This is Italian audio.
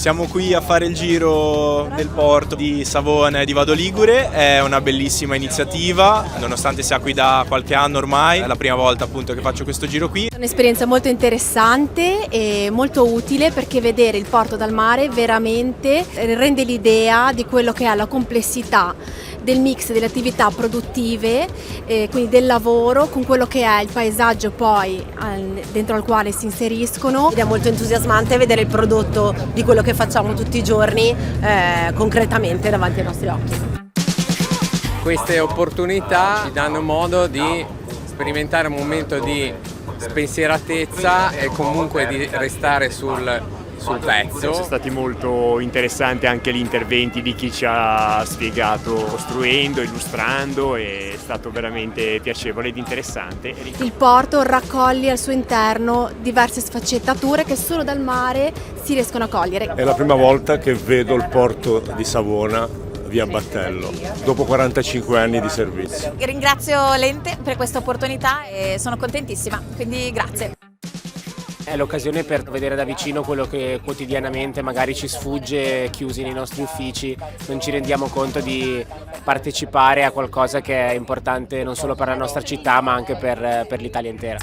Siamo qui a fare il giro del porto di Savona e di Vado Ligure, è una bellissima iniziativa, nonostante sia qui da qualche anno ormai, è la prima volta appunto che faccio questo giro qui. È un'esperienza molto interessante e molto utile perché vedere il porto dal mare veramente rende l'idea di quello che è la complessità del mix delle attività produttive, quindi del lavoro, con quello che è il paesaggio poi dentro al quale si inseriscono. Ed è molto entusiasmante vedere il prodotto di quello che facciamo tutti i giorni concretamente davanti ai nostri occhi. Queste opportunità ci danno modo di sperimentare un momento di spensieratezza e comunque di restare sul pezzo. Sono stati molto interessanti anche gli interventi di chi ci ha spiegato costruendo, illustrando, è stato veramente piacevole ed interessante. Il porto raccoglie al suo interno diverse sfaccettature che solo dal mare si riescono a cogliere. È la prima volta che vedo il porto di Savona via Battello, dopo 45 anni di servizio. Ringrazio l'ente per questa opportunità e sono contentissima, quindi grazie. È l'occasione per vedere da vicino quello che quotidianamente magari ci sfugge chiusi nei nostri uffici, non ci rendiamo conto di partecipare a qualcosa che è importante non solo per la nostra città ma anche per l'Italia intera.